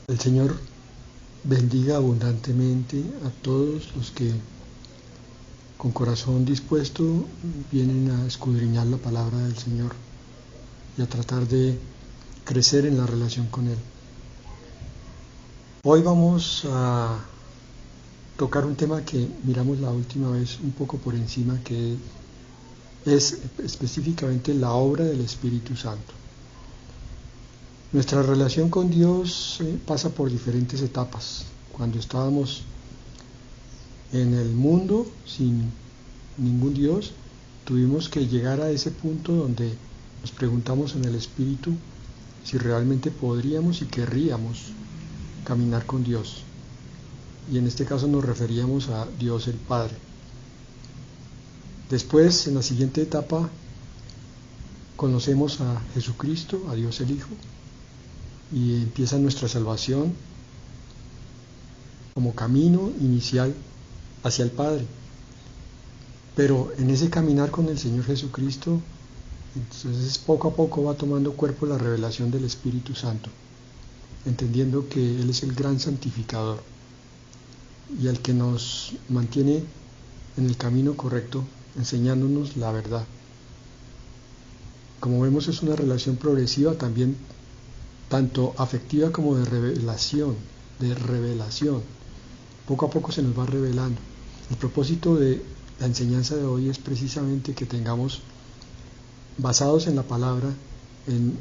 El Señor bendiga abundantemente a todos los que con corazón dispuesto vienen a escudriñar la palabra del Señor y a tratar de crecer en la relación con Él. Hoy vamos a tocar un tema que miramos la última vez un poco por encima, que es específicamente la obra del Espíritu Santo. Nuestra relación con Dios pasa por diferentes etapas. Cuando estábamos en el mundo sin ningún Dios, tuvimos que llegar a ese punto donde nos preguntamos en el Espíritu si realmente podríamos y querríamos caminar con Dios. Y en este caso nos referíamos a Dios el Padre. Después, en la siguiente etapa, conocemos a Jesucristo, a Dios el Hijo, y empieza nuestra salvación como camino inicial hacia el Padre. Pero en ese caminar con el Señor Jesucristo, entonces poco a poco va tomando cuerpo la revelación del Espíritu Santo, entendiendo que Él es el gran santificador y el que nos mantiene en el camino correcto, enseñándonos la verdad. Como vemos, es una relación progresiva también, tanto afectiva como de revelación. Poco a poco se nos va revelando. El propósito de la enseñanza de hoy es precisamente que tengamos, basados en la palabra, en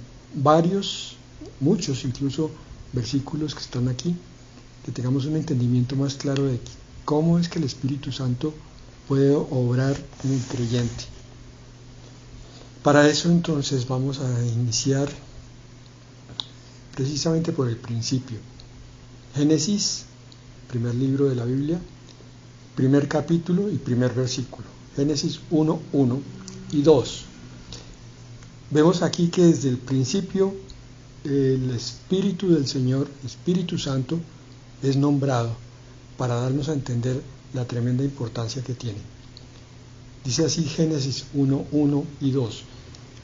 muchos incluso versículos que están aquí, que tengamos un entendimiento más claro de cómo es que el Espíritu Santo puede obrar en el creyente. Para eso entonces vamos a iniciar precisamente por el principio. Génesis, primer libro de la Biblia, primer capítulo y primer versículo. Génesis 1, 1 y 2. Vemos aquí que desde el principio el Espíritu del Señor, Espíritu Santo, es nombrado para darnos a entender la tremenda importancia que tiene. Dice así Génesis 1, 1 y 2.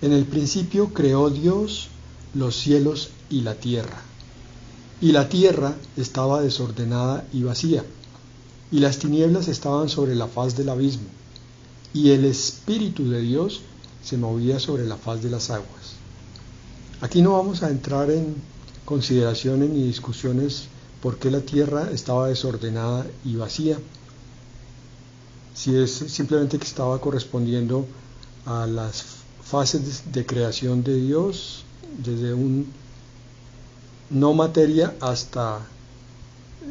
En el principio creó Dios los cielos y la tierra. Y la tierra estaba desordenada y vacía, y las tinieblas estaban sobre la faz del abismo, y el Espíritu de Dios se movía sobre la faz de las aguas. Aquí no vamos a entrar en consideraciones ni discusiones por qué la tierra estaba desordenada y vacía, si es simplemente que estaba correspondiendo a las fases de creación de Dios, desde un no materia hasta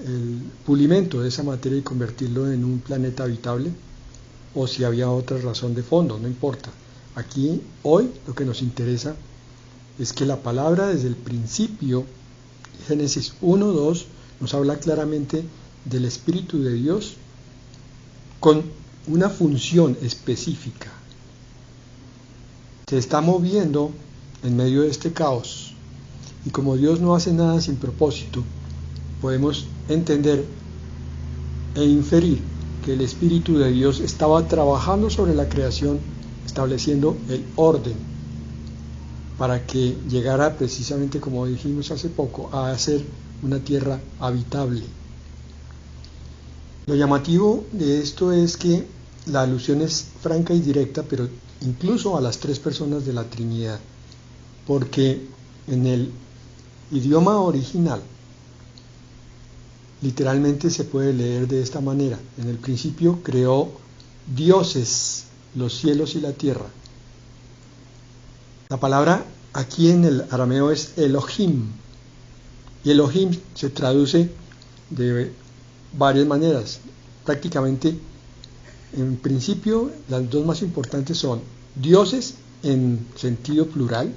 el pulimento de esa materia y convertirlo en un planeta habitable, o si había otra razón de fondo, no importa. Aquí, hoy, lo que nos interesa es que la palabra desde el principio, Génesis 1, 2, nos habla claramente del Espíritu de Dios con una función específica. Se está moviendo en medio de este caos. Y como Dios no hace nada sin propósito, podemos entender e inferir que el Espíritu de Dios estaba trabajando sobre la creación, estableciendo el orden, para que llegara precisamente, como dijimos hace poco, a ser una tierra habitable. Lo llamativo de esto es que la alusión es franca y directa, pero incluso a las tres personas de la Trinidad, porque en el idioma original literalmente se puede leer de esta manera: en el principio creó dioses los cielos y la tierra. La palabra aquí en el arameo es Elohim, y Elohim se traduce de varias maneras. Prácticamente, en principio, las dos más importantes son dioses en sentido plural,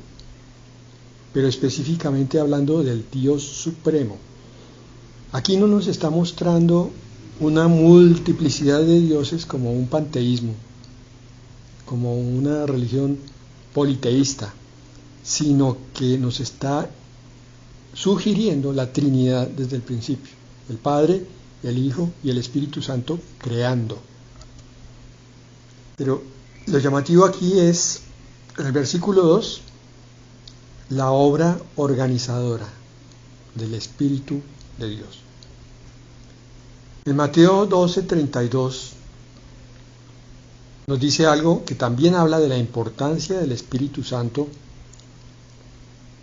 pero específicamente hablando del Dios supremo. Aquí no nos está mostrando una multiplicidad de dioses como un panteísmo, como una religión politeísta, sino que nos está sugiriendo la Trinidad desde el principio: el Padre, el Hijo y el Espíritu Santo creando. Pero lo llamativo aquí es, en el versículo 2, la obra organizadora. del Espíritu de Dios. En Mateo 12:32 nos dice algo que también habla de la importancia del Espíritu Santo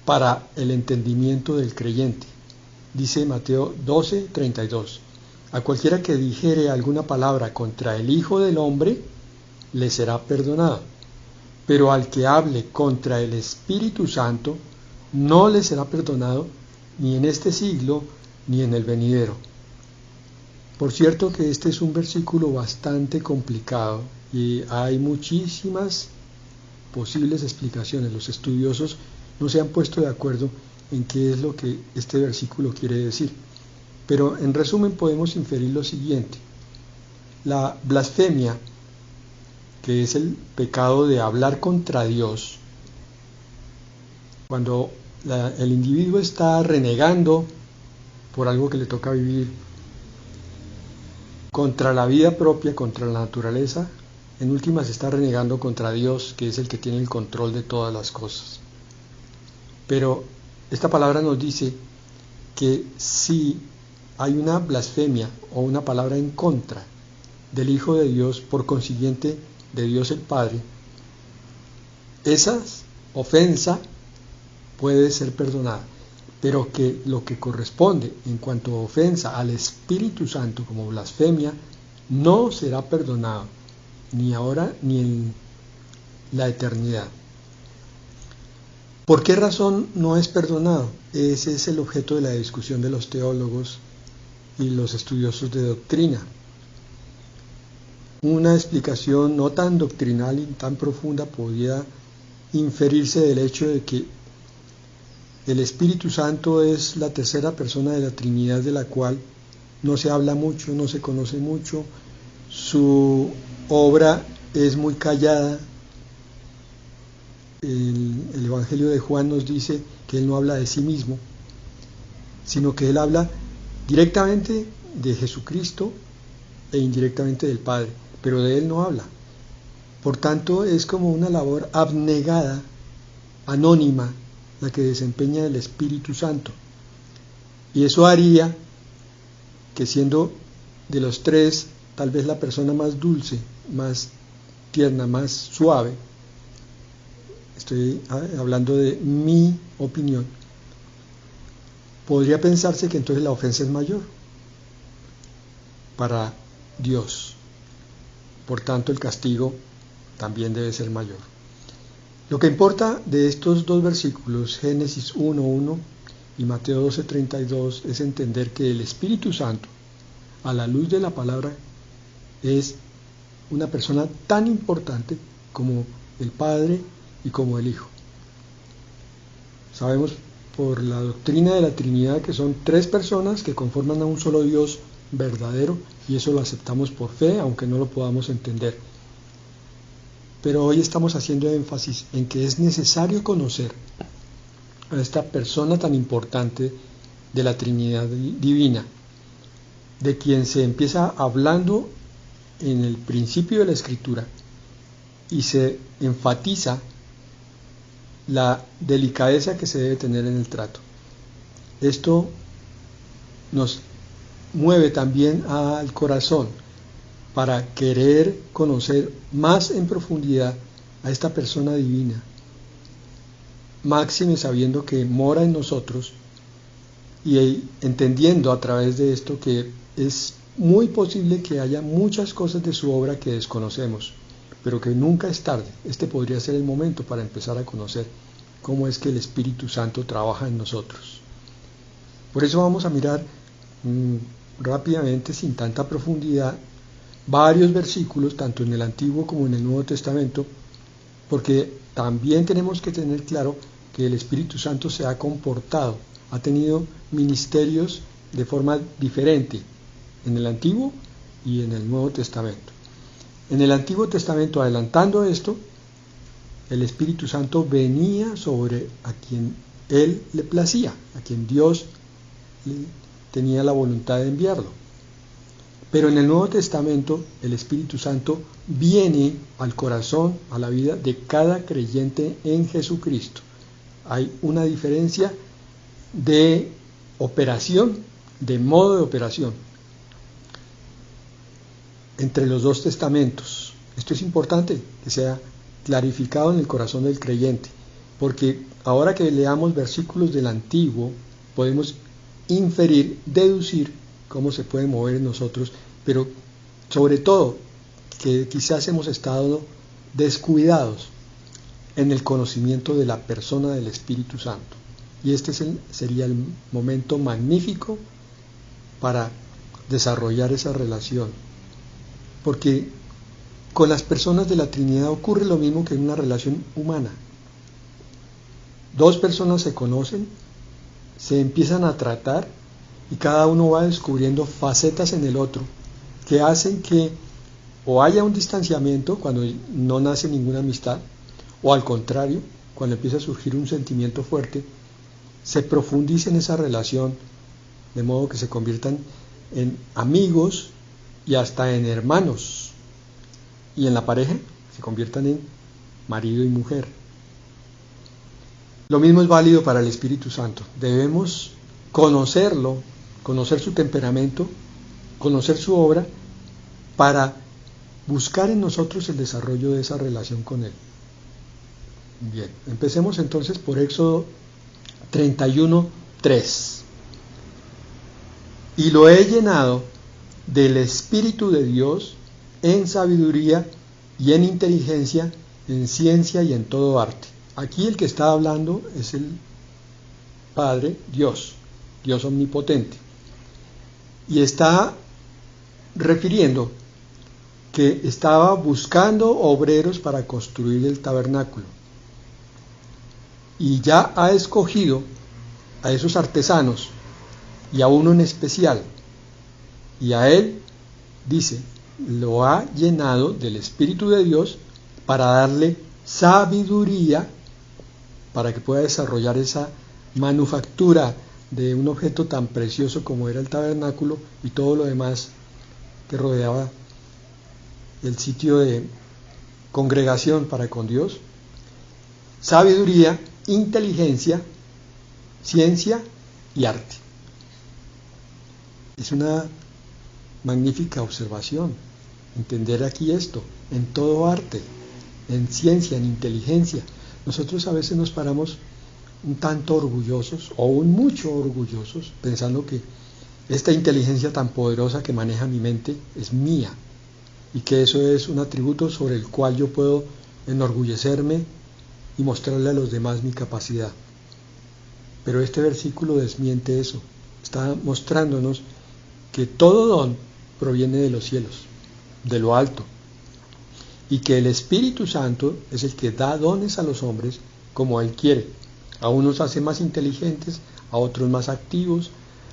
para el entendimiento del creyente. Dice Mateo 12:32: a cualquiera que dijere alguna palabra contra el Hijo del Hombre, le será perdonado, pero al que hable contra el Espíritu Santo, no le será perdonado ni en este siglo ni en el venidero. Por cierto que este es un versículo bastante complicado y hay muchísimas posibles explicaciones. Los estudiosos no se han puesto de acuerdo en qué es lo que este versículo quiere decir. Pero en resumen podemos inferir lo siguiente: la blasfemia, que es el pecado de hablar contra Dios, cuando el individuo está renegando por algo que le toca vivir, contra la vida propia, contra la naturaleza, en últimas está renegando contra Dios, que es el que tiene el control de todas las cosas. Pero esta palabra nos dice que si hay una blasfemia o una palabra en contra del Hijo de Dios, por consiguiente de Dios el Padre, esa ofensa puede ser perdonada, pero que lo que corresponde en cuanto a ofensa al Espíritu Santo como blasfemia no será perdonado, ni ahora ni en la eternidad. ¿Por qué razón no es perdonado? Ese es el objeto de la discusión de los teólogos y los estudiosos de doctrina. Una explicación no tan doctrinal y tan profunda podría inferirse del hecho de que el Espíritu Santo es la tercera persona de la Trinidad, de la cual no se habla mucho, no se conoce mucho, su obra es muy callada. El Evangelio de Juan nos dice que él no habla de sí mismo, sino que él habla directamente de Jesucristo e indirectamente del Padre, pero de él no habla. Por tanto, es como una labor abnegada, anónima, la que desempeña el Espíritu Santo. Y eso haría que, siendo de los tres tal vez la persona más dulce, más tierna, más suave, estoy hablando de mi opinión, podría pensarse que entonces la ofensa es mayor para Dios. Por tanto, el castigo también debe ser mayor. Lo que importa de estos dos versículos, Génesis 1:1 y Mateo 12:32, es entender que el Espíritu Santo, a la luz de la palabra, es una persona tan importante como el Padre y como el Hijo. Sabemos por la doctrina de la Trinidad que son tres personas que conforman a un solo Dios verdadero, y eso lo aceptamos por fe, aunque no lo podamos entender. Pero hoy estamos haciendo énfasis en que es necesario conocer a esta persona tan importante de la Trinidad divina, de quien se empieza hablando en el principio de la Escritura y se enfatiza la delicadeza que se debe tener en el trato. Esto nos mueve también al corazón para querer conocer más en profundidad a esta persona divina, máxime sabiendo que mora en nosotros y entendiendo a través de esto que es muy posible que haya muchas cosas de su obra que desconocemos, pero que nunca es tarde. Este podría ser el momento para empezar a conocer cómo es que el Espíritu Santo trabaja en nosotros. Por eso vamos a mirar rápidamente, sin tanta profundidad, varios versículos, tanto en el Antiguo como en el Nuevo Testamento, porque también tenemos que tener claro que el Espíritu Santo se ha comportado, ha tenido ministerios de forma diferente en el Antiguo y en el Nuevo Testamento. En el Antiguo Testamento, adelantando esto, el Espíritu Santo venía sobre a quien Él le placía, a quien Dios tenía la voluntad de enviarlo. Pero en el Nuevo Testamento el Espíritu Santo viene al corazón, a la vida de cada creyente en Jesucristo. Hay una diferencia de operación, de modo de operación, entre los dos testamentos. Esto es importante que sea clarificado en el corazón del creyente, porque ahora que leamos versículos del Antiguo, podemos inferir, deducir cómo se puede mover en nosotros, pero sobre todo que quizás hemos estado descuidados en el conocimiento de la persona del Espíritu Santo. Y este sería el momento magnífico para desarrollar esa relación. Porque con las personas de la Trinidad ocurre lo mismo que en una relación humana. Dos personas se conocen, se empiezan a tratar y cada uno va descubriendo facetas en el otro que hacen que o haya un distanciamiento cuando no nace ninguna amistad, o al contrario, cuando empieza a surgir un sentimiento fuerte, se profundice en esa relación, de modo que se conviertan en amigos y hasta en hermanos, y en la pareja se conviertan en marido y mujer. Lo mismo es válido para el Espíritu Santo. Debemos conocerlo, conocer su temperamento, conocer su obra, para buscar en nosotros el desarrollo de esa relación con Él. Bien, empecemos entonces por Éxodo 31:3. Y lo he llenado del Espíritu de Dios en sabiduría y en inteligencia, en ciencia y en todo arte. Aquí el que está hablando es el Padre, Dios omnipotente. Y está refiriendo que estaba buscando obreros para construir el tabernáculo. Y ya ha escogido a esos artesanos, y a uno en especial. Y a él, dice, lo ha llenado del Espíritu de Dios para darle sabiduría, para que pueda desarrollar esa manufactura de un objeto tan precioso como era el tabernáculo y todo lo demás que rodeaba el sitio de congregación para con Dios. Sabiduría, inteligencia, ciencia y arte. Es una magnífica observación, entender aquí esto, en todo arte, en ciencia, en inteligencia. Nosotros a veces nos paramos un tanto orgullosos, o un mucho orgullosos, pensando que esta inteligencia tan poderosa que maneja mi mente es mía, y que eso es un atributo sobre el cual yo puedo enorgullecerme y mostrarle a los demás mi capacidad. Pero este versículo desmiente eso, está mostrándonos que todo don proviene de los cielos, de lo alto, y que el Espíritu Santo es el que da dones a los hombres como Él quiere. A unos hace más inteligentes, a otros más activos,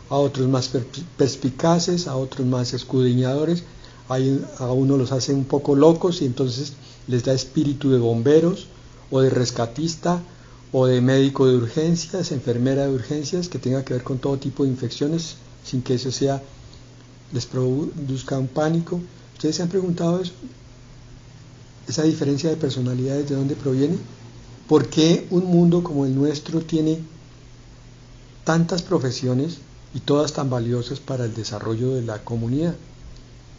a otros más perspicaces, a otros más escudriñadores, a unos los hace un poco locos y entonces les da espíritu de bomberos o de rescatista o de médico de urgencias, enfermera de urgencias, que tenga que ver con todo tipo de infecciones sin que eso les produzca un pánico. ¿Ustedes se han preguntado eso? ¿Esa diferencia de personalidades de dónde proviene? ¿Por qué un mundo como el nuestro tiene tantas profesiones y todas tan valiosas para el desarrollo de la comunidad?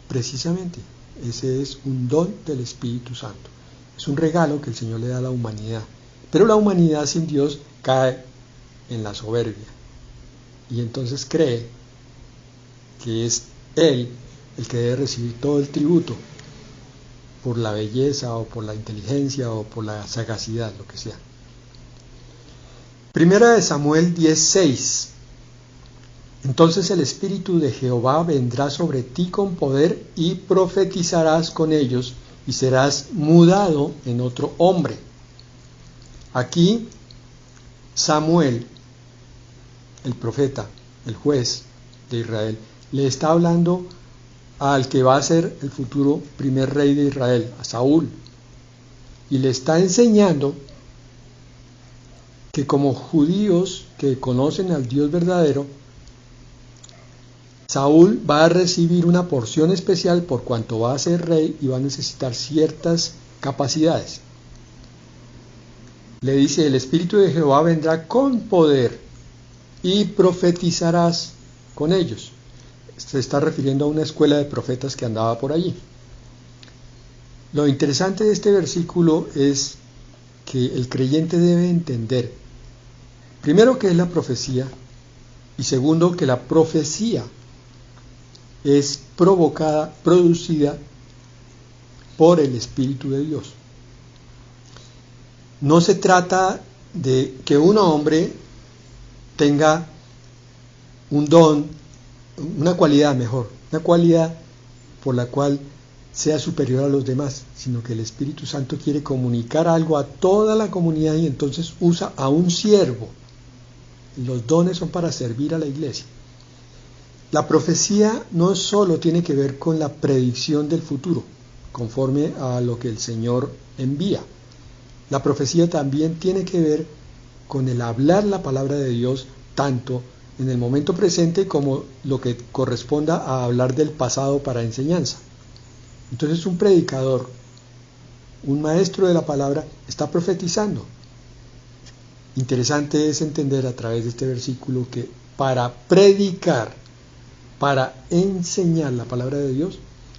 Precisamente, ese es un don del Espíritu Santo. Es un regalo que el Señor le da a la humanidad. Pero la humanidad sin Dios cae en la soberbia. Y entonces cree que es Él el que debe recibir todo el tributo por la belleza o por la inteligencia o por la sagacidad, lo que sea. Primera de Samuel 10:6. Entonces el Espíritu de Jehová vendrá sobre ti con poder y profetizarás con ellos y serás mudado en otro hombre. Aquí Samuel, el profeta, el juez de Israel, le está hablando al que va a ser el futuro primer rey de Israel, a Saúl, y le está enseñando que como judíos que conocen al Dios verdadero, Saúl va a recibir una porción especial por cuanto va a ser rey y va a necesitar ciertas capacidades. Le dice, el Espíritu de Jehová vendrá con poder y profetizarás con ellos. Se está refiriendo a una escuela de profetas que andaba por allí. Lo interesante de este versículo es que el creyente debe entender, primero, que es la profecía, y segundo, que la profecía es provocada, producida por el Espíritu de Dios. No se trata de que un hombre tenga un don, una cualidad por la cual sea superior a los demás, sino que el Espíritu Santo quiere comunicar algo a toda la comunidad y entonces usa a un siervo. Los dones son para servir a la iglesia. La profecía no solo tiene que ver con la predicción del futuro, conforme a lo que el Señor envía. La profecía también tiene que ver con el hablar la palabra de Dios, tanto en el momento presente como lo que corresponda a hablar del pasado para enseñanza. Entonces un predicador, un maestro de la palabra, está profetizando. Interesante es entender a través de este versículo que para predicar, para enseñar la palabra de Dios,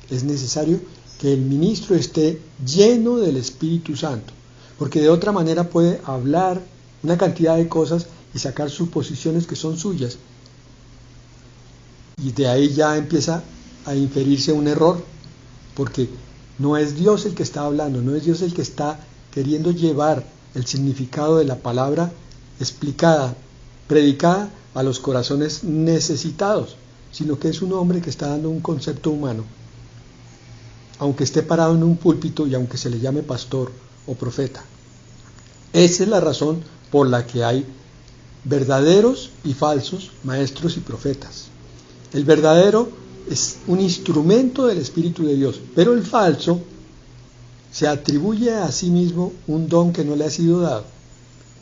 es necesario que el ministro esté lleno del Espíritu Santo, porque de otra manera puede hablar una cantidad de cosas y sacar suposiciones que son suyas, y de ahí ya empieza a inferirse un error, porque no es Dios el que está hablando, no es Dios el que está queriendo llevar el significado de la palabra explicada, predicada a los corazones necesitados, sino que es un hombre que está dando un concepto humano, aunque esté parado en un púlpito y aunque se le llame pastor o profeta. Esa es la razón por la que hay verdaderos y falsos maestros y profetas. El verdadero es un instrumento del Espíritu de Dios, pero el falso se atribuye a sí mismo un don que no le ha sido dado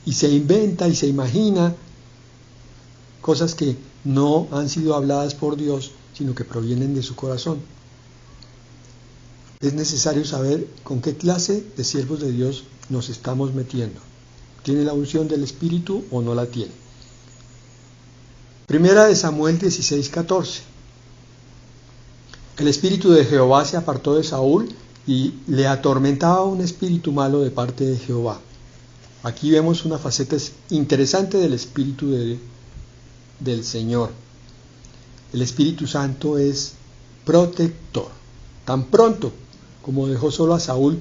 y se inventa y se imagina cosas que no han sido habladas por Dios, sino que provienen de su corazón. Es necesario saber con qué clase de siervos de Dios nos estamos metiendo. ¿Tiene la unción del Espíritu o no la tiene? Primera de Samuel 16:14. El Espíritu de Jehová se apartó de Saúl y le atormentaba un espíritu malo de parte de Jehová. Aquí vemos una faceta interesante del Espíritu del Señor. El Espíritu Santo es protector. Tan pronto como dejó solo a Saúl,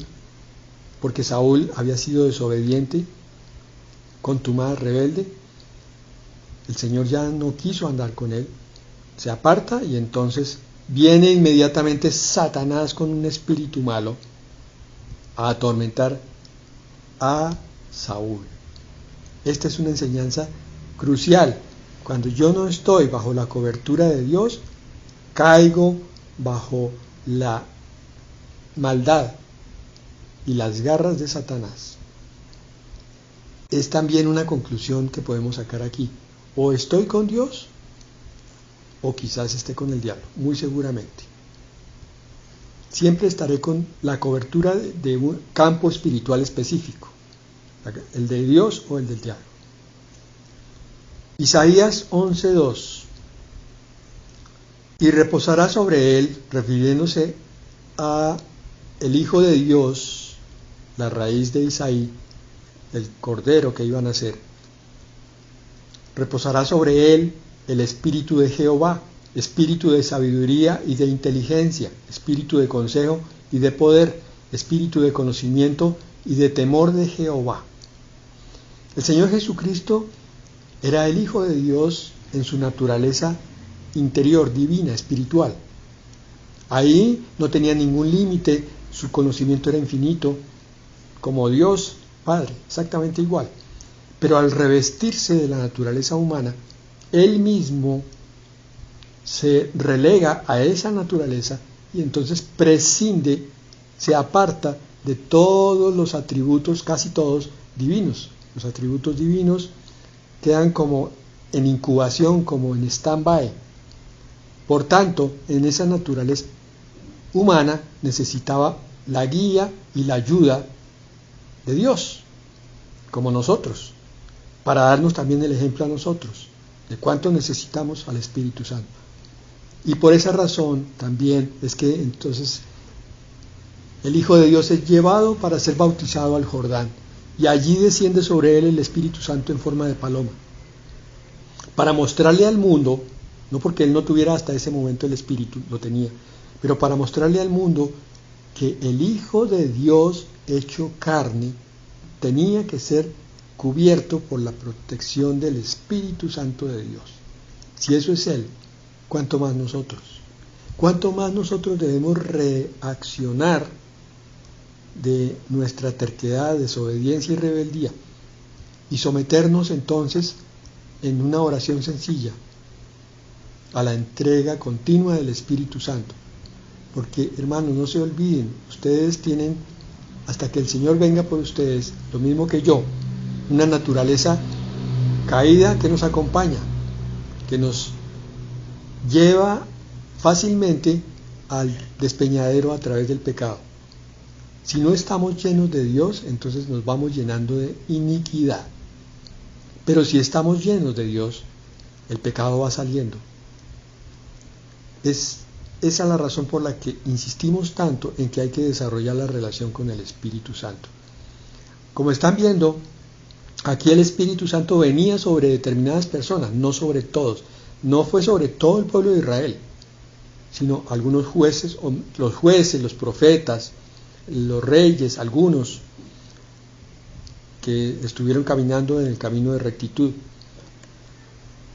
porque Saúl había sido desobediente, contumaz, rebelde, el Señor ya no quiso andar con él, se aparta y entonces viene inmediatamente Satanás con un espíritu malo a atormentar a Saúl. Esta es una enseñanza crucial. Cuando yo no estoy bajo la cobertura de Dios, caigo bajo la maldad y las garras de Satanás. Es también una conclusión que podemos sacar aquí. O estoy con Dios, o quizás esté con el diablo, muy seguramente. Siempre estaré con la cobertura de un campo espiritual específico, el de Dios o el del diablo. Isaías 11:2. Y reposará sobre él, refiriéndose a el Hijo de Dios, la raíz de Isaí, el cordero que iba a nacer. Reposará sobre él el espíritu de Jehová, espíritu de sabiduría y de inteligencia, espíritu de consejo y de poder, espíritu de conocimiento y de temor de Jehová. El Señor Jesucristo era el Hijo de Dios en su naturaleza interior, divina, espiritual. Ahí no tenía ningún límite, su conocimiento era infinito, como Dios Padre, exactamente igual. Pero al revestirse de la naturaleza humana, Él mismo se relega a esa naturaleza y entonces prescinde, se aparta de todos los atributos, casi todos, divinos. Los atributos divinos quedan como en incubación, como en stand-by. Por tanto, en esa naturaleza humana necesitaba la guía y la ayuda de Dios, como nosotros, para darnos también el ejemplo a nosotros. de cuánto necesitamos al Espíritu Santo. Y por esa razón también es que entonces el Hijo de Dios es llevado para ser bautizado al Jordán, y allí desciende sobre él el Espíritu Santo en forma de paloma, para mostrarle al mundo, no porque él no tuviera hasta ese momento el Espíritu, lo tenía, pero para mostrarle al mundo que el Hijo de Dios hecho carne tenía que ser cubierto por la protección del Espíritu Santo de Dios. Si eso es Él, ¿cuánto más nosotros? ¿Cuánto más nosotros debemos reaccionar de nuestra terquedad, desobediencia y rebeldía y someternos entonces en una oración sencilla a la entrega continua del Espíritu Santo? Porque, hermanos, no se olviden, ustedes tienen, hasta que el Señor venga por ustedes, lo mismo que yo, una naturaleza caída que nos acompaña, que nos lleva fácilmente al despeñadero a través del pecado. Si no estamos llenos de Dios, entonces nos vamos llenando de iniquidad. Pero si estamos llenos de Dios, el pecado va saliendo. Es esa la razón por la que insistimos tanto en que hay que desarrollar la relación con el Espíritu Santo. Como están viendo, aquí el Espíritu Santo venía sobre determinadas personas, no sobre todos. No fue sobre todo el pueblo de Israel, sino algunos jueces, los profetas, los reyes, algunos que estuvieron caminando en el camino de rectitud,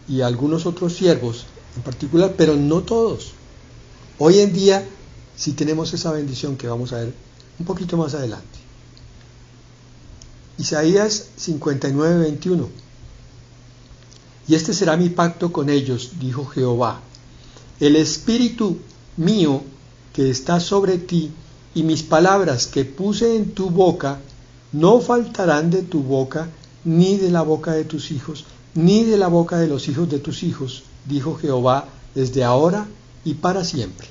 y algunos otros siervos en particular, pero no todos. Hoy en día sí tenemos esa bendición que vamos a ver un poquito más adelante. Isaías 59:21. Y este será mi pacto con ellos, dijo Jehová. El Espíritu mío que está sobre ti y mis palabras que puse en tu boca no faltarán de tu boca, ni de la boca de tus hijos, ni de la boca de los hijos de tus hijos, dijo Jehová, desde ahora y para siempre.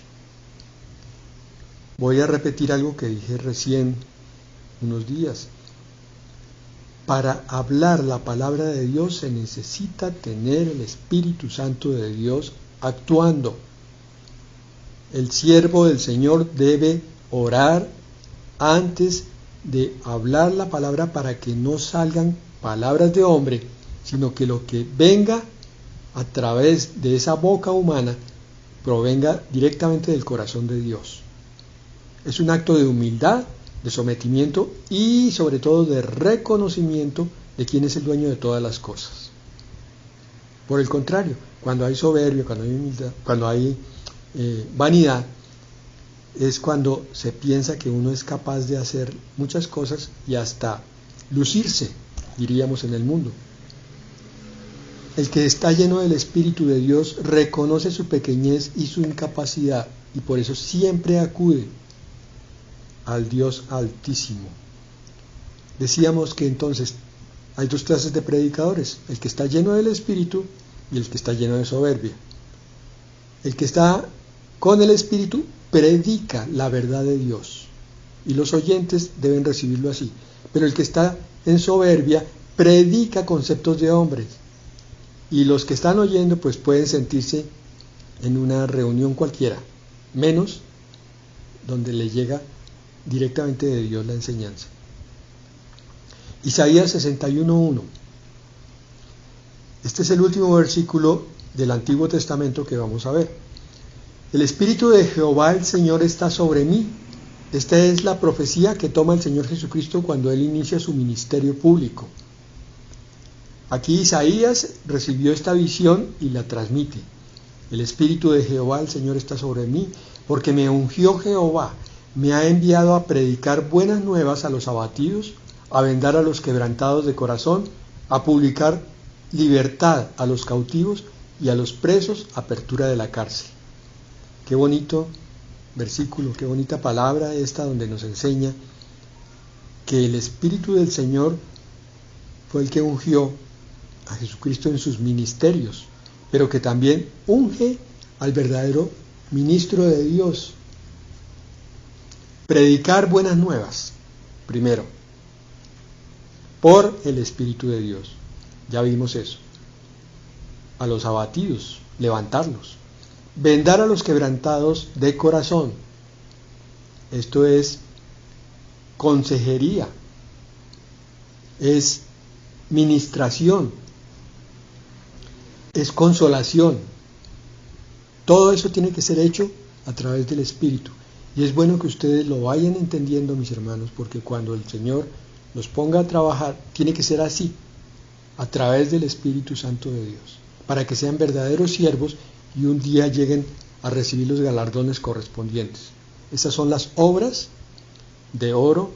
Voy a repetir algo que dije recién unos días. Para hablar la palabra de Dios se necesita tener el Espíritu Santo de Dios actuando. El siervo del Señor debe orar antes de hablar la palabra para que no salgan palabras de hombre, sino que lo que venga a través de esa boca humana provenga directamente del corazón de Dios. Es un acto de humildad, de sometimiento y sobre todo de reconocimiento de quién es el dueño de todas las cosas. Por el contrario, cuando hay soberbia, cuando hay humildad, cuando hay vanidad, es cuando se piensa que uno es capaz de hacer muchas cosas y hasta lucirse, diríamos, en el mundo. El que está lleno del Espíritu de Dios reconoce su pequeñez y su incapacidad, y por eso siempre acude al Dios Altísimo. Decíamos que entonces hay dos clases de predicadores: el que está lleno del Espíritu y el que está lleno de soberbia. El que está con el Espíritu predica la verdad de Dios y los oyentes deben recibirlo así, pero el que está en soberbia predica conceptos de hombres, y los que están oyendo pues pueden sentirse en una reunión cualquiera, menos donde le llega directamente de Dios la enseñanza. Isaías 61:1. Este es el último versículo del Antiguo Testamento que vamos a ver. El Espíritu de Jehová el Señor está sobre mí. Esta es la profecía que toma el Señor Jesucristo cuando Él inicia su ministerio público. Aquí Isaías recibió esta visión y la transmite. El Espíritu de Jehová el Señor está sobre mí, porque me ungió Jehová, me ha enviado a predicar buenas nuevas a los abatidos, a vendar a los quebrantados de corazón, a publicar libertad a los cautivos y a los presos apertura de la cárcel. Qué bonito versículo, qué bonita palabra esta donde nos enseña que el Espíritu del Señor fue el que ungió a Jesucristo en sus ministerios, pero que también unge al verdadero ministro de Dios. Predicar buenas nuevas, primero, por el Espíritu de Dios. Ya vimos eso. a los abatidos, levantarlos, vendar a los quebrantados de corazón. Esto es consejería, es ministración, es consolación. Todo eso tiene que ser hecho a través del Espíritu. Y es bueno que ustedes lo vayan entendiendo, mis hermanos, porque cuando el Señor los ponga a trabajar, tiene que ser así, a través del Espíritu Santo de Dios, para que sean verdaderos siervos y un día lleguen a recibir los galardones correspondientes. Esas son las obras de oro,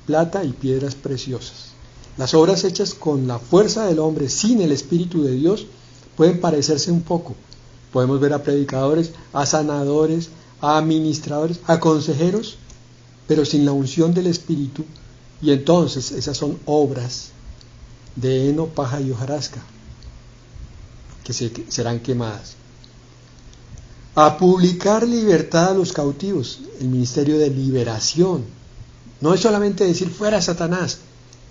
plata y piedras preciosas. Las obras hechas con la fuerza del hombre, sin el Espíritu de Dios, pueden parecerse un poco. Podemos ver a predicadores, a sanadores, a administradores, a consejeros, pero sin la unción del Espíritu, y entonces esas son obras de heno, paja y hojarasca, que serán quemadas. A publicar libertad a los cautivos, el ministerio de liberación. No es solamente decir fuera Satanás,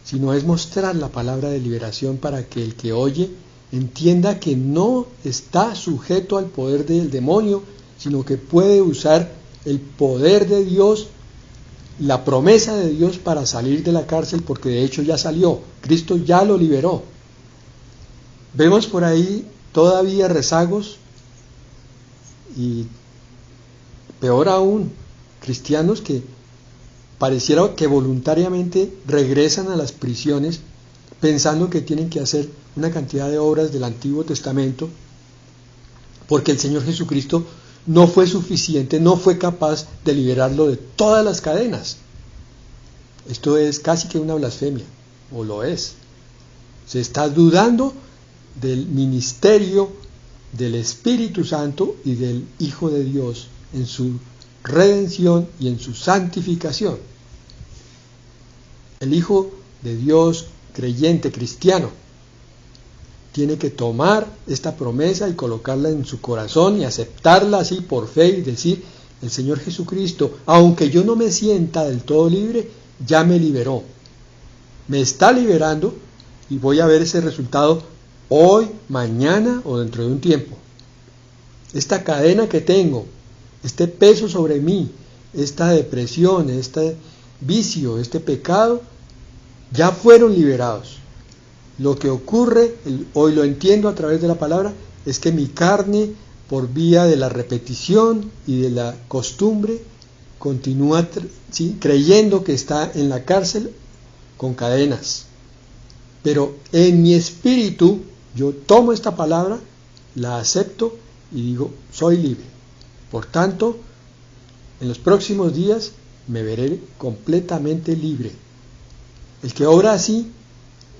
sino es mostrar la palabra de liberación para que el que oye entienda que no está sujeto al poder del demonio, sino que puede usar el poder de Dios, la promesa de Dios para salir de la cárcel, porque de hecho ya salió, Cristo ya lo liberó. Vemos por ahí todavía rezagos y peor aún, cristianos que pareciera que voluntariamente regresan a las prisiones pensando que tienen que hacer una cantidad de obras del Antiguo Testamento, porque el Señor Jesucristo no fue suficiente, no fue capaz de liberarlo de todas las cadenas. Esto es casi que una blasfemia, o lo es. Se está dudando del ministerio del Espíritu Santo y del Hijo de Dios en su redención y en su santificación. El Hijo de Dios creyente, cristiano, tiene que tomar esta promesa y colocarla en su corazón y aceptarla así por fe y decir, el Señor Jesucristo, aunque yo no me sienta del todo libre, ya me liberó. Me está liberando y voy a ver ese resultado hoy, mañana o dentro de un tiempo. Esta cadena que tengo, este peso sobre mí, esta depresión, este vicio, este pecado, ya fueron liberados. Lo que ocurre, hoy lo entiendo a través de la palabra, es que mi carne, por vía de la repetición y de la costumbre, continúa creyendo que está en la cárcel con cadenas. Pero en mi espíritu, yo tomo esta palabra, la acepto y digo, soy libre. Por tanto, en los próximos días me veré completamente libre. El que obra así,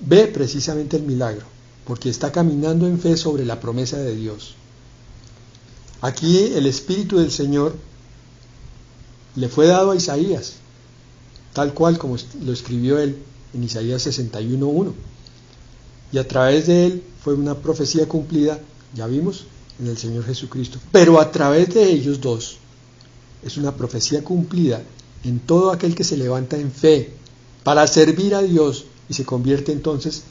ve precisamente el milagro, porque está caminando en fe sobre la promesa de Dios. Aquí el Espíritu del Señor le fue dado a Isaías, tal cual como lo escribió él en Isaías 61:1. Y a través de él fue una profecía cumplida, ya vimos, en el Señor Jesucristo. Pero a través de ellos dos es una profecía cumplida en todo aquel que se levanta en fe para servir a Dios y se convierte entonces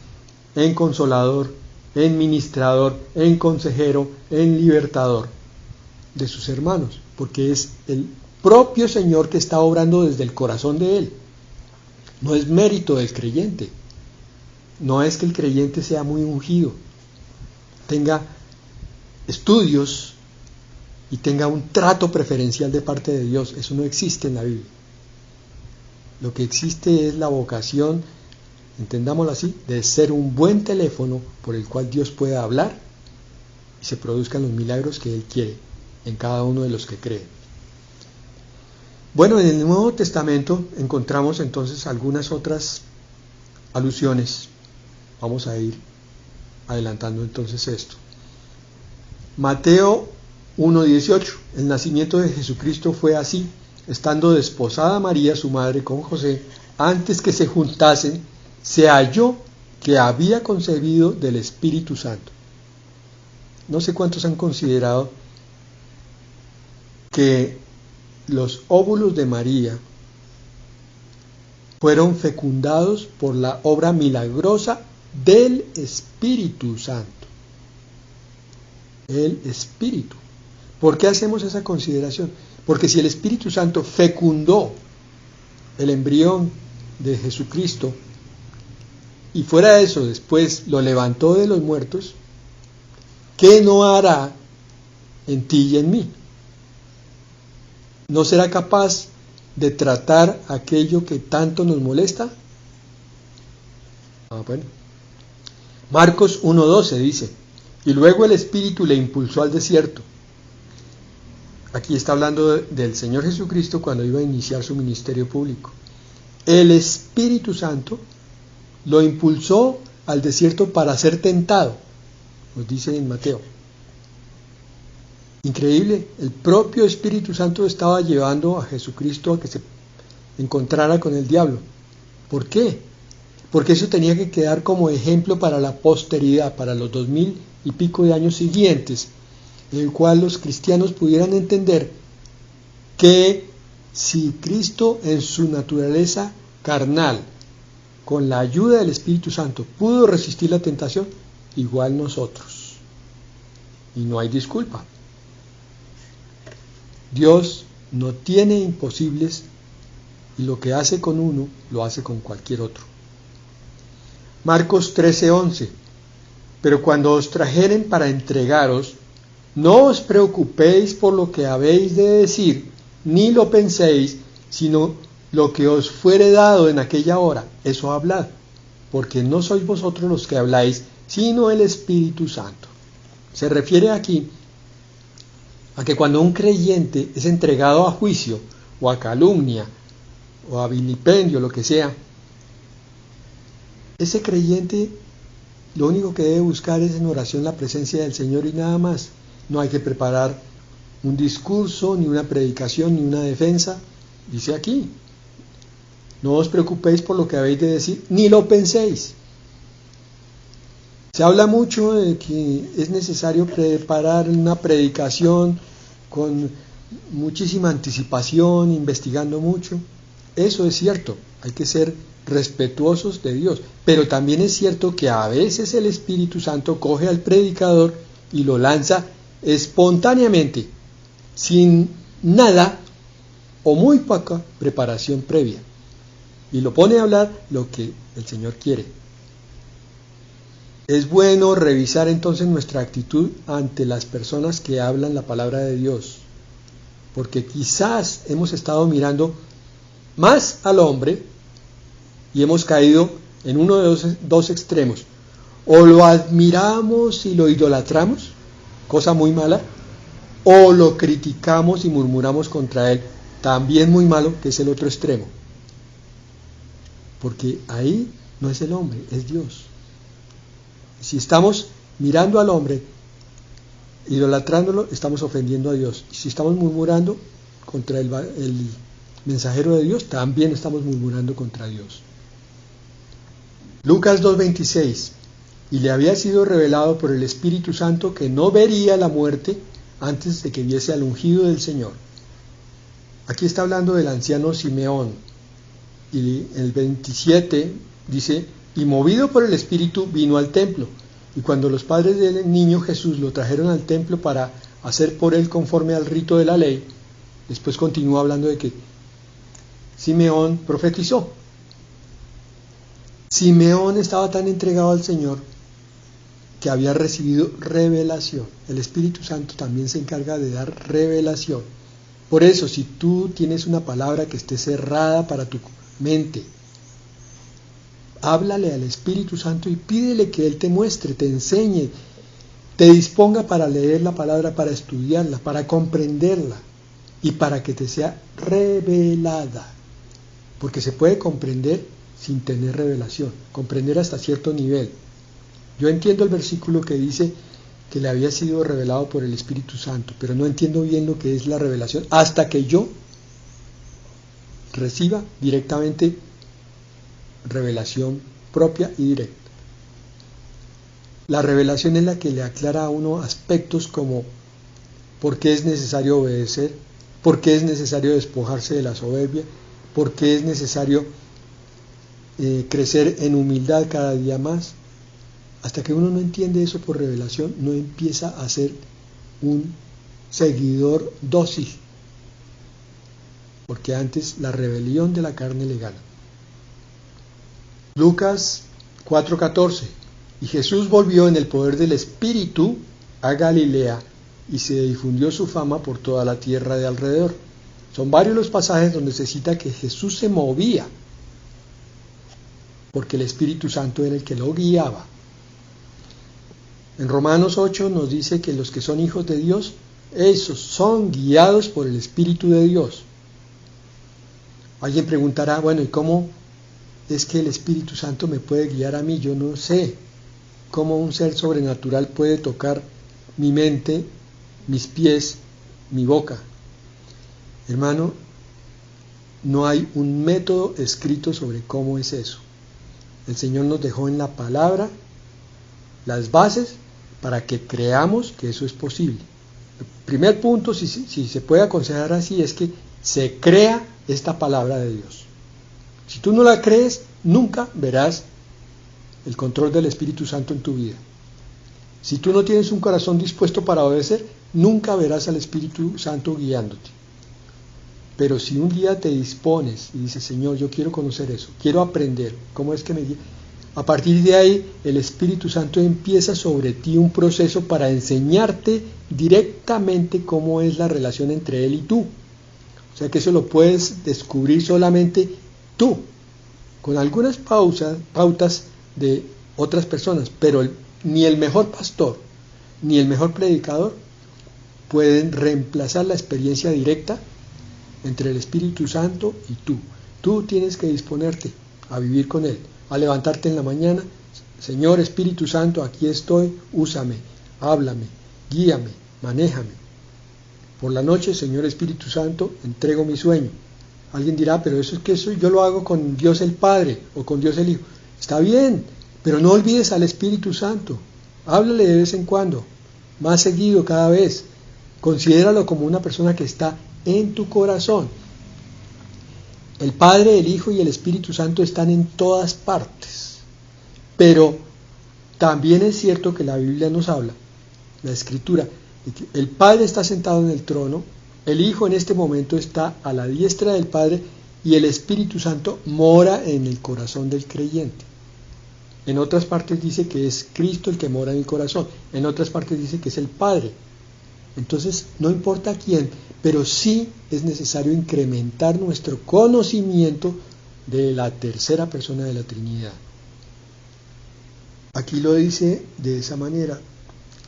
en consolador, en ministrador, en consejero, en libertador de sus hermanos, porque es el propio Señor que está obrando desde el corazón de él. No es mérito del creyente, no es que el creyente sea muy ungido, tenga estudios y tenga un trato preferencial de parte de Dios. Eso no existe en la Biblia. Lo que existe es la vocación, entendámoslo así, de ser un buen teléfono por el cual Dios pueda hablar y se produzcan los milagros que Él quiere en cada uno de los que creen. Bueno, en el Nuevo Testamento encontramos entonces algunas otras alusiones. Vamos a ir adelantando entonces esto. Mateo 1:18. El nacimiento de Jesucristo fue así: estando desposada María, su madre, con José, antes que se juntasen, se halló que había concebido del Espíritu Santo. No sé cuántos han considerado que los óvulos de María fueron fecundados por la obra milagrosa del Espíritu Santo. el Espíritu. ¿Por qué hacemos esa consideración? Porque si el Espíritu Santo fecundó el embrión de Jesucristo y fuera de eso después lo levantó de los muertos, ¿qué no hará en ti y en mí? ¿No será capaz de tratar aquello que tanto nos molesta? Bueno. Marcos 1:12 dice, y luego el Espíritu le impulsó al desierto. Aquí está hablando del Señor Jesucristo cuando iba a iniciar su ministerio público. El Espíritu Santo lo impulsó al desierto para ser tentado, nos dice en Mateo. Increíble, el propio Espíritu Santo estaba llevando a Jesucristo a que se encontrara con el diablo. ¿Por qué? Porque eso tenía que quedar como ejemplo para la posteridad, para los 2000 y pico de años siguientes, en el cual los cristianos pudieran entender que si Cristo en su naturaleza carnal, con la ayuda del Espíritu Santo, pudo resistir la tentación, igual nosotros. Y no hay disculpa. Dios no tiene imposibles y lo que hace con uno, lo hace con cualquier otro. Marcos 13:11. Pero cuando os trajeren para entregaros, no os preocupéis por lo que habéis de decir, ni lo penséis, sino lo que os fuere dado en aquella hora, eso hablad, porque no sois vosotros los que habláis, sino el Espíritu Santo. Se refiere aquí a que cuando un creyente es entregado a juicio, o a calumnia, o a vilipendio, lo que sea, ese creyente lo único que debe buscar es en oración la presencia del Señor y nada más. No hay que preparar un discurso, ni una predicación, ni una defensa. Dice aquí, no os preocupéis por lo que habéis de decir, ni lo penséis. Se habla mucho de que es necesario preparar una predicación con muchísima anticipación, investigando mucho. Eso es cierto, hay que ser respetuosos de Dios, pero también es cierto que a veces el Espíritu Santo coge al predicador y lo lanza espontáneamente, sin nada o muy poca preparación previa, y lo pone a hablar lo que el Señor quiere. Es bueno revisar entonces nuestra actitud ante las personas que hablan la palabra de Dios, porque quizás hemos estado mirando más al hombre y hemos caído en uno de los dos extremos. O lo admiramos y lo idolatramos, cosa muy mala, o lo criticamos y murmuramos contra él, también muy malo, que es el otro extremo. Porque ahí no es el hombre, es Dios. Si estamos mirando al hombre, idolatrándolo, estamos ofendiendo a Dios. Y si estamos murmurando contra el mensajero de Dios, también estamos murmurando contra Dios. Lucas 2:26. Y le había sido revelado por el Espíritu Santo que no vería la muerte antes de que viese al ungido del Señor. Aquí está hablando del anciano Simeón. Y el 27 dice, y movido por el Espíritu vino al templo. Y cuando los padres del niño Jesús lo trajeron al templo para hacer por él conforme al rito de la ley, después continúa hablando de que Simeón profetizó. Simeón estaba tan entregado al Señor que había recibido revelación. El Espíritu Santo también se encarga de dar revelación. Por eso, si tú tienes una palabra que esté cerrada para tu mente, háblale al Espíritu Santo y pídele que Él te muestre, te enseñe, te disponga para leer la palabra, para estudiarla, para comprenderla y para que te sea revelada. Porque se puede comprender sin tener revelación, comprender hasta cierto nivel. Yo entiendo el versículo que dice que le había sido revelado por el Espíritu Santo, pero no entiendo bien lo que es la revelación hasta que yo reciba directamente revelación propia y directa. La revelación es la que le aclara a uno aspectos como por qué es necesario obedecer, por qué es necesario despojarse de la soberbia, por qué es necesario crecer en humildad cada día más. Hasta que uno no entiende eso por revelación, no empieza a hacer un seguidor dócil, porque antes la rebelión de la carne le gana. Lucas 4:14. Y Jesús volvió en el poder del Espíritu a Galilea, y se difundió su fama por toda la tierra de alrededor. Son varios los pasajes donde se cita que Jesús se movía, porque el Espíritu Santo era el que lo guiaba. En Romanos 8 nos dice que los que son hijos de Dios, esos son guiados por el Espíritu de Dios. Alguien preguntará, bueno, ¿y cómo es que el Espíritu Santo me puede guiar a mí? Yo no sé cómo un ser sobrenatural puede tocar mi mente, mis pies, mi boca. Hermano, no hay un método escrito sobre cómo es eso. El Señor nos dejó en la palabra las bases para que creamos que eso es posible. El primer punto, si se puede aconsejar así, es que se crea esta palabra de Dios. Si tú no la crees, nunca verás el control del Espíritu Santo en tu vida. Si tú no tienes un corazón dispuesto para obedecer, nunca verás al Espíritu Santo guiándote. Pero si un día te dispones y dices, Señor, yo quiero conocer eso, quiero aprender, ¿cómo es que me guía? A partir de ahí, el Espíritu Santo empieza sobre ti un proceso para enseñarte directamente cómo es la relación entre Él y tú. O sea que eso lo puedes descubrir solamente tú, con algunas pautas de otras personas, pero ni el mejor pastor, ni el mejor predicador pueden reemplazar la experiencia directa entre el Espíritu Santo y tú. Tú tienes que disponerte a vivir con Él, a levantarte en la mañana, Señor Espíritu Santo, aquí estoy, úsame, háblame, guíame, manéjame. Por la noche, Señor Espíritu Santo, entrego mi sueño. Alguien dirá, pero eso yo lo hago con Dios el Padre o con Dios el Hijo. Está bien, pero no olvides al Espíritu Santo. Háblale de vez en cuando, más seguido cada vez. Considéralo como una persona que está en tu corazón. El Padre, el Hijo y el Espíritu Santo están en todas partes. Pero también es cierto que la Biblia nos habla, la Escritura, de que el Padre está sentado en el trono, el Hijo en este momento está a la diestra del Padre y el Espíritu Santo mora en el corazón del creyente. En otras partes dice que es Cristo el que mora en el corazón, en otras partes dice que es el Padre. Entonces, no importa quién, pero sí es necesario incrementar nuestro conocimiento de la tercera persona de la Trinidad. Aquí lo dice de esa manera.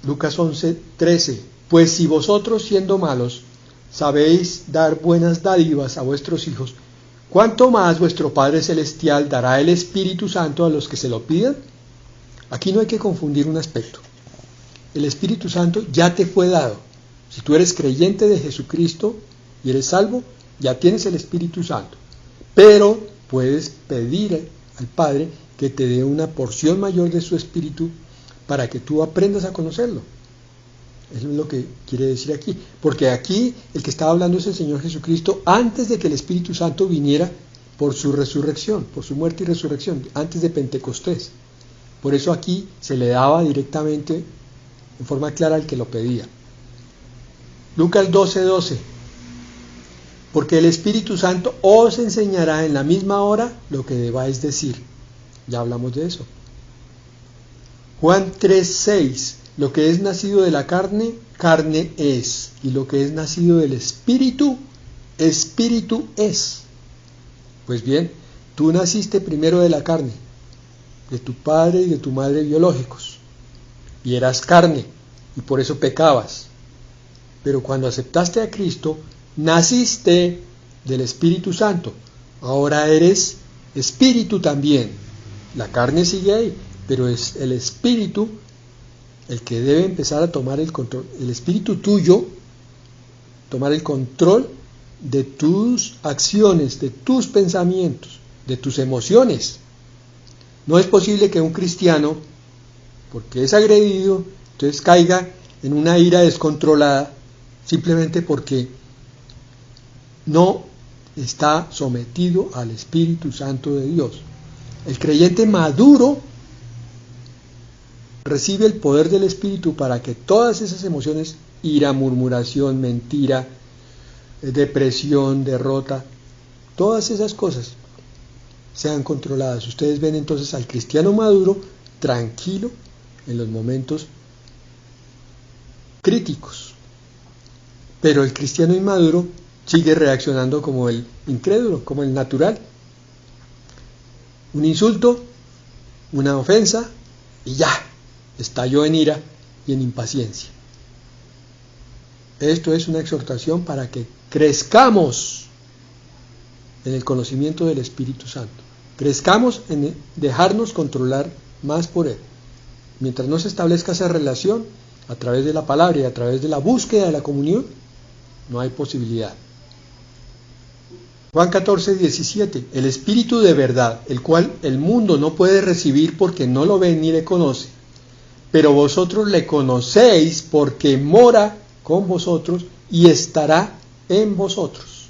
Lucas 11:13. Pues si vosotros, siendo malos, sabéis dar buenas dádivas a vuestros hijos, ¿cuánto más vuestro Padre Celestial dará el Espíritu Santo a los que se lo pidan? Aquí no hay que confundir un aspecto. El Espíritu Santo ya te fue dado. Si tú eres creyente de Jesucristo y eres salvo, ya tienes el Espíritu Santo. Pero puedes pedir al Padre que te dé una porción mayor de su Espíritu para que tú aprendas a conocerlo. Eso es lo que quiere decir aquí. Porque aquí el que estaba hablando es el Señor Jesucristo antes de que el Espíritu Santo viniera por su resurrección, por su muerte y resurrección, antes de Pentecostés. Por eso aquí se le daba directamente, en forma clara, al que lo pedía. Lucas 12:12. Porque el Espíritu Santo os enseñará en la misma hora lo que debáis decir. Ya hablamos de eso. Juan 3:6. Lo que es nacido de la carne, carne es. Y lo que es nacido del Espíritu, Espíritu es. Pues bien, tú naciste primero de la carne, de tu padre y de tu madre biológicos. Y eras carne, y por eso pecabas. Pero cuando aceptaste a Cristo, naciste del Espíritu Santo. Ahora eres Espíritu también. La carne sigue ahí, pero es el Espíritu el que debe empezar a tomar el control. El Espíritu tuyo, tomar el control de tus acciones, de tus pensamientos, de tus emociones. No es posible que un cristiano, porque es agredido, entonces caiga en una ira descontrolada, simplemente porque no está sometido al Espíritu Santo de Dios. El creyente maduro recibe el poder del Espíritu para que todas esas emociones ira, murmuración, mentira, depresión, derrota, todas esas cosas sean controladas. Ustedes ven entonces al cristiano maduro tranquilo en los momentos críticos, pero el cristiano inmaduro sigue reaccionando como el incrédulo, como el natural. Un insulto, una ofensa y ya, estalló en ira y en impaciencia. Esto es una exhortación para que crezcamos en el conocimiento del Espíritu Santo. Crezcamos en dejarnos controlar más por Él. Mientras no se establezca esa relación a través de la palabra y a través de la búsqueda de la comunión, no hay posibilidad. Juan 14, 17. El Espíritu de verdad, el cual el mundo no puede recibir porque no lo ve ni le conoce, pero vosotros le conocéis porque mora con vosotros y estará en vosotros.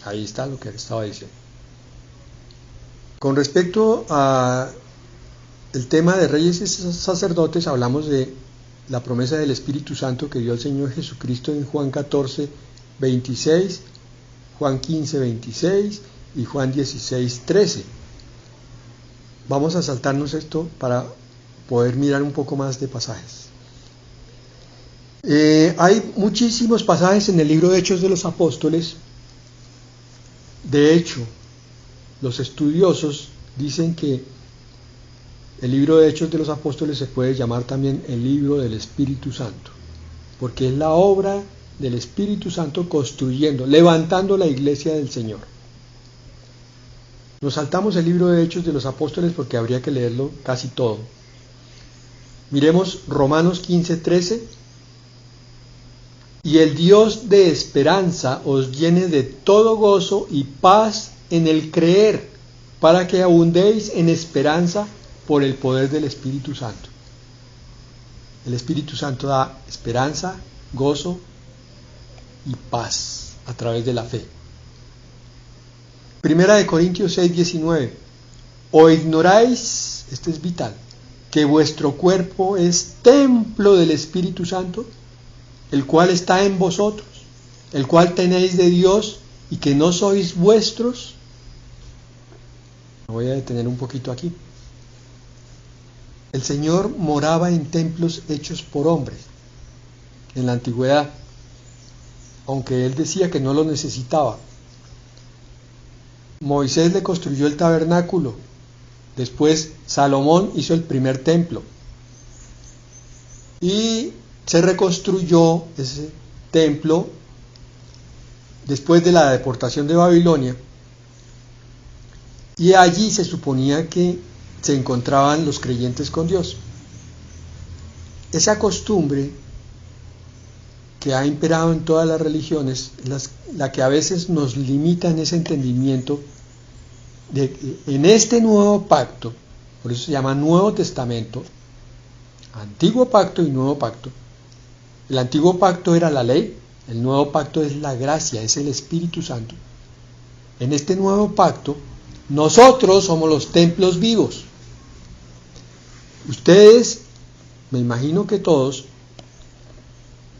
Ahí está lo que estaba diciendo. Con respecto a el tema de reyes y sacerdotes, hablamos de la promesa del Espíritu Santo que dio el Señor Jesucristo en Juan 14, 26, Juan 15, 26 y Juan 16, 13. Vamos a saltarnos esto para poder mirar un poco más de pasajes. Hay muchísimos pasajes en el libro de Hechos de los Apóstoles. De hecho, los estudiosos dicen que el libro de Hechos de los Apóstoles se puede llamar también el libro del Espíritu Santo, porque es la obra del Espíritu Santo construyendo, levantando la iglesia del Señor. Nos saltamos el libro de Hechos de los Apóstoles porque habría que leerlo casi todo. Miremos Romanos 15, 13. Y el Dios de esperanza os llene de todo gozo y paz en el creer, para que abundéis en esperanza por el poder del Espíritu Santo. El Espíritu Santo da esperanza, gozo y paz a través de la fe. Primera de Corintios 6, 19. ¿O ignoráis, esto es vital, que vuestro cuerpo es templo del Espíritu Santo, el cual está en vosotros, el cual tenéis de Dios y que no sois vuestros? Me voy a detener un poquito aquí. El Señor moraba en templos hechos por hombres en la antigüedad, aunque Él decía que no lo necesitaba. Moisés le construyó el tabernáculo, después Salomón hizo el primer templo y se reconstruyó ese templo después de la deportación de Babilonia, y allí se suponía que se encontraban los creyentes con Dios. Esa costumbre que ha imperado en todas las religiones, la que a veces nos limita en ese entendimiento de que en este nuevo pacto, por eso se llama Nuevo Testamento, Antiguo Pacto y Nuevo Pacto. El Antiguo Pacto era la ley, el Nuevo Pacto es la gracia, es el Espíritu Santo. En este Nuevo Pacto, nosotros somos los templos vivos. Ustedes, me imagino que todos,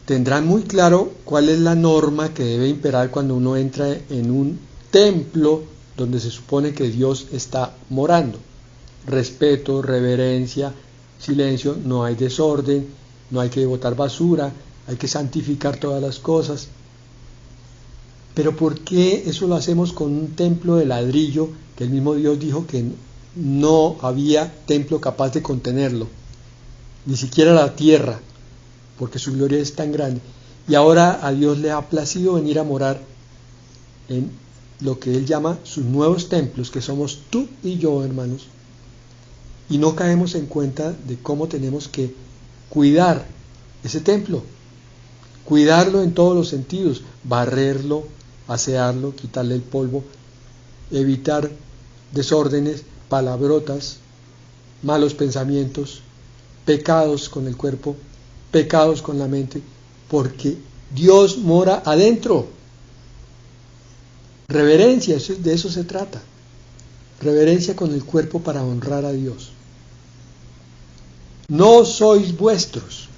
tendrán muy claro cuál es la norma que debe imperar cuando uno entra en un templo donde se supone que Dios está morando. Respeto, reverencia, silencio, no hay desorden, no hay que botar basura, hay que santificar todas las cosas. Pero ¿por qué eso lo hacemos con un templo de ladrillo que el mismo Dios dijo que no había templo capaz de contenerlo? Ni siquiera la tierra, porque su gloria es tan grande. Y ahora a Dios le ha placido venir a morar en lo que Él llama sus nuevos templos, que somos tú y yo, hermanos. Y no caemos en cuenta de cómo tenemos que cuidar ese templo, cuidarlo en todos los sentidos, barrerlo, asearlo, quitarle el polvo, evitar desórdenes, palabrotas, malos pensamientos, pecados con el cuerpo, pecados con la mente, porque Dios mora adentro. Reverencia, de eso se trata. Reverencia con el cuerpo para honrar a Dios. No sois vuestros,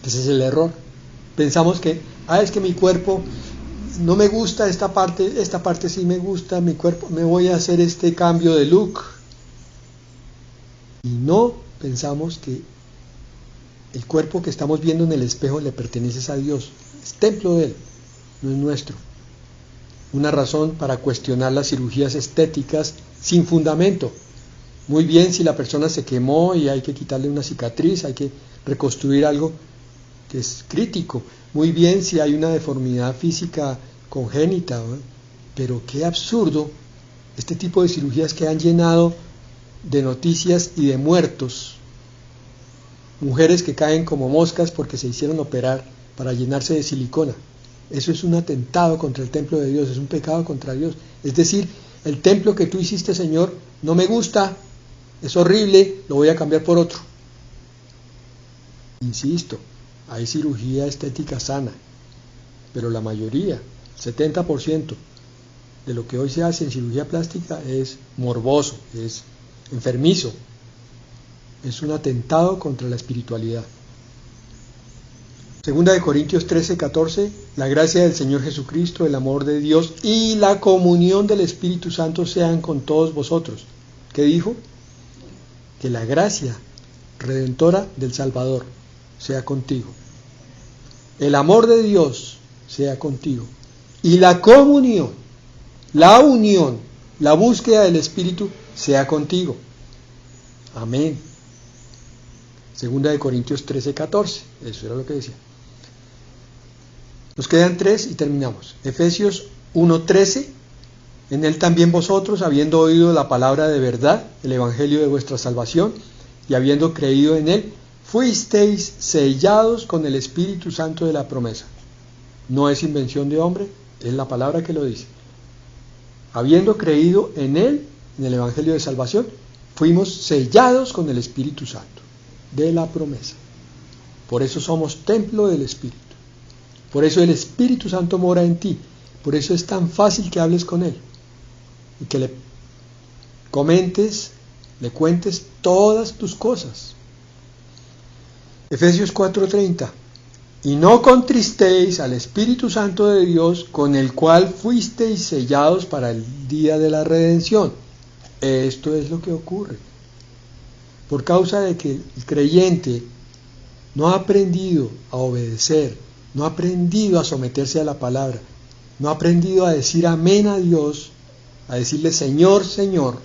Ese es el error. Pensamos que, es que mi cuerpo no me gusta esta parte sí me gusta, mi cuerpo, me voy a hacer este cambio de look. Y no pensamos que el cuerpo que estamos viendo en el espejo le pertenece a Dios, es templo de Él, no es nuestro. Una razón para cuestionar las cirugías estéticas sin fundamento. Muy bien si la persona se quemó y hay que quitarle una cicatriz, hay que reconstruir algo que es crítico. Muy bien si hay una deformidad física congénita, ¿no? Pero qué absurdo este tipo de cirugías que han llenado de noticias y de muertos. Mujeres que caen como moscas porque se hicieron operar para llenarse de silicona. Eso es un atentado contra el templo de Dios, es un pecado contra Dios. Es decir, el templo que tú hiciste, Señor, no me gusta, es horrible, lo voy a cambiar por otro. Insisto, hay cirugía estética sana, pero la mayoría, 70% de lo que hoy se hace en cirugía plástica es morboso, es enfermizo, es un atentado contra la espiritualidad. Segunda de Corintios 13:14, la gracia del Señor Jesucristo, el amor de Dios y la comunión del Espíritu Santo sean con todos vosotros. ¿Qué dijo? Que la gracia redentora del Salvador sea contigo. El amor de Dios sea contigo. Y la comunión, la unión, la búsqueda del Espíritu sea contigo. Amén. Segunda de Corintios 13:14, eso era lo que decía. Nos quedan 3 y terminamos. Efesios 1:13, en él también vosotros, habiendo oído la palabra de verdad, el evangelio de vuestra salvación, y habiendo creído en él, fuisteis sellados con el Espíritu Santo de la promesa. No es invención de hombre, es la palabra que lo dice. Habiendo creído en él, en el evangelio de salvación, fuimos sellados con el Espíritu Santo de la promesa. Por eso somos templo del Espíritu. Por eso el Espíritu Santo mora en ti. Por eso es tan fácil que hables con Él y que le comentes, le cuentes todas tus cosas. Efesios 4:30. Y no contristéis al Espíritu Santo de Dios, con el cual fuisteis sellados para el día de la redención. Esto es lo que ocurre. Por causa de que el creyente no ha aprendido a obedecer, no ha aprendido a someterse a la palabra, no ha aprendido a decir amén a Dios, a decirle Señor, Señor,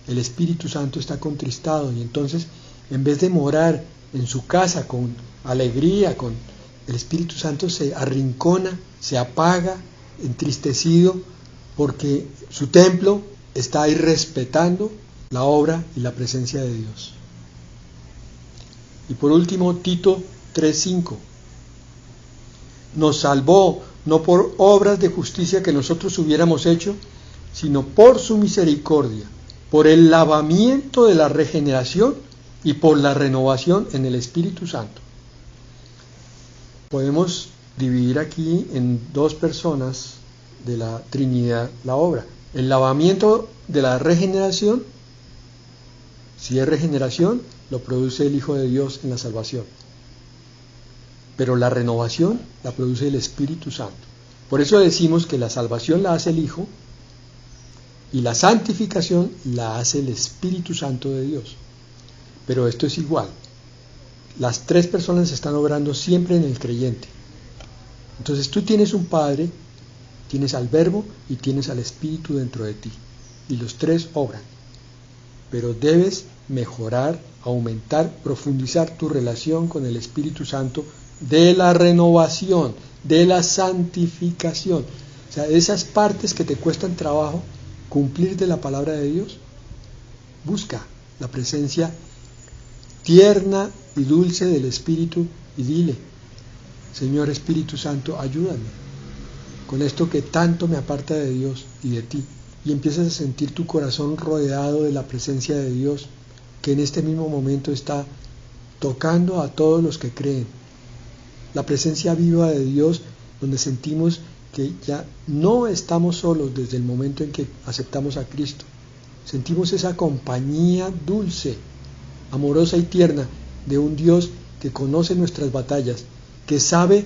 el Espíritu Santo está contristado y entonces en vez de morar en su casa con alegría, con el Espíritu Santo se arrincona, se apaga, entristecido, porque su templo está ahí respetando la obra y la presencia de Dios. Y por último, Tito 3:5. Nos salvó no por obras de justicia que nosotros hubiéramos hecho, sino por su misericordia, por el lavamiento de la regeneración y por la renovación en el Espíritu Santo. Podemos dividir aquí en 2 personas de la Trinidad la obra. El lavamiento de la regeneración, si es regeneración, lo produce el Hijo de Dios en la salvación. Pero la renovación la produce el Espíritu Santo. Por eso decimos que la salvación la hace el Hijo y la santificación la hace el Espíritu Santo de Dios. Pero esto es igual. Las 3 personas están obrando siempre en el creyente. Entonces tú tienes un Padre, tienes al Verbo y tienes al Espíritu dentro de ti. Y los 3 obran. Pero debes mejorar, aumentar, profundizar tu relación con el Espíritu Santo de la renovación, de la santificación. O sea, esas partes que te cuestan trabajo cumplir de la palabra de Dios, busca la presencia tierna y dulce del Espíritu y dile, Señor Espíritu Santo, ayúdame con esto que tanto me aparta de Dios y de ti. Y empiezas a sentir tu corazón rodeado de la presencia de Dios, que en este mismo momento está tocando a todos los que creen. La presencia viva de Dios, donde sentimos que ya no estamos solos desde el momento en que aceptamos a Cristo. Sentimos esa compañía dulce, amorosa y tierna de un Dios que conoce nuestras batallas, que sabe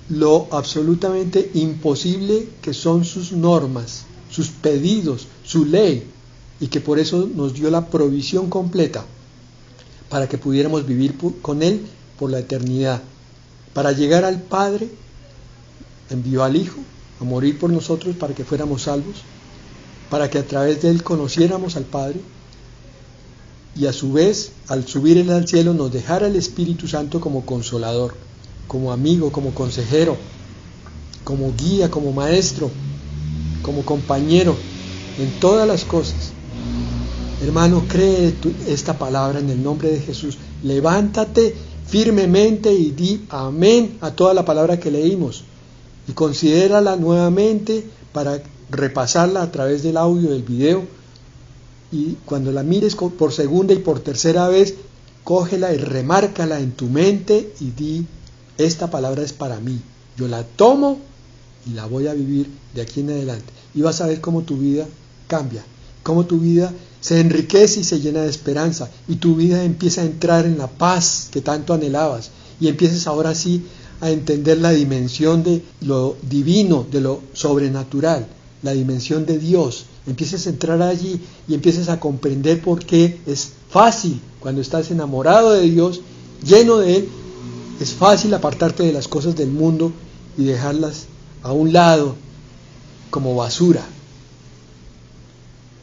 lo absolutamente imposible que son sus normas, sus pedidos, su ley, y que por eso nos dio la provisión completa para que pudiéramos vivir con Él por la eternidad. Para llegar al Padre, envió al Hijo a morir por nosotros para que fuéramos salvos, para que a través de Él conociéramos al Padre, y a su vez, al subir Él al cielo, nos dejara el Espíritu Santo como consolador, como amigo, como consejero, como guía, como maestro, como compañero, en todas las cosas. Hermano, cree esta palabra en el nombre de Jesús. Levántate firmemente y di amén a toda la palabra que leímos. Y considérala nuevamente para repasarla a través del audio, del video. Y cuando la mires por segunda y por tercera vez, cógela y remárcala en tu mente y di, esta palabra es para mí. Yo la tomo y la voy a vivir de aquí en adelante. Y vas a ver cómo tu vida cambia, cómo tu vida se enriquece y se llena de esperanza, y tu vida empieza a entrar en la paz que tanto anhelabas, y empiezas ahora sí a entender la dimensión de lo divino, de lo sobrenatural, la dimensión de Dios. Empiezas a entrar allí y empiezas a comprender por qué es fácil, cuando estás enamorado de Dios, lleno de Él, es fácil apartarte de las cosas del mundo y dejarlas a un lado como basura.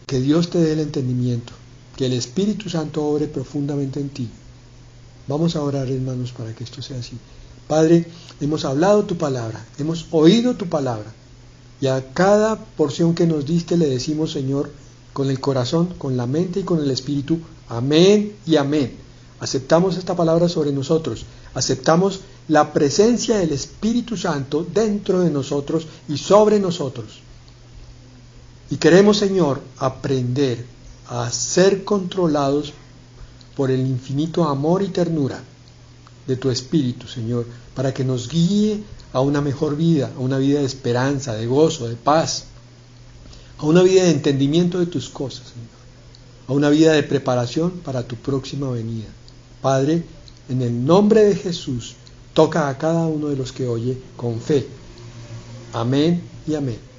Que Dios te dé el entendimiento, que el Espíritu Santo obre profundamente en ti. Vamos a orar, hermanos, para que esto sea así. Padre, hemos hablado tu palabra, hemos oído tu palabra, y a cada porción que nos diste le decimos, Señor, con el corazón, con la mente y con el espíritu, amén y amén. Aceptamos esta palabra sobre nosotros, aceptamos la presencia del Espíritu Santo dentro de nosotros y sobre nosotros. Y queremos, Señor, aprender a ser controlados por el infinito amor y ternura de tu Espíritu, Señor, para que nos guíe a una mejor vida, a una vida de esperanza, de gozo, de paz, a una vida de entendimiento de tus cosas, Señor, a una vida de preparación para tu próxima venida. Padre, en el nombre de Jesús, toca a cada uno de los que oye con fe. Amén y amén.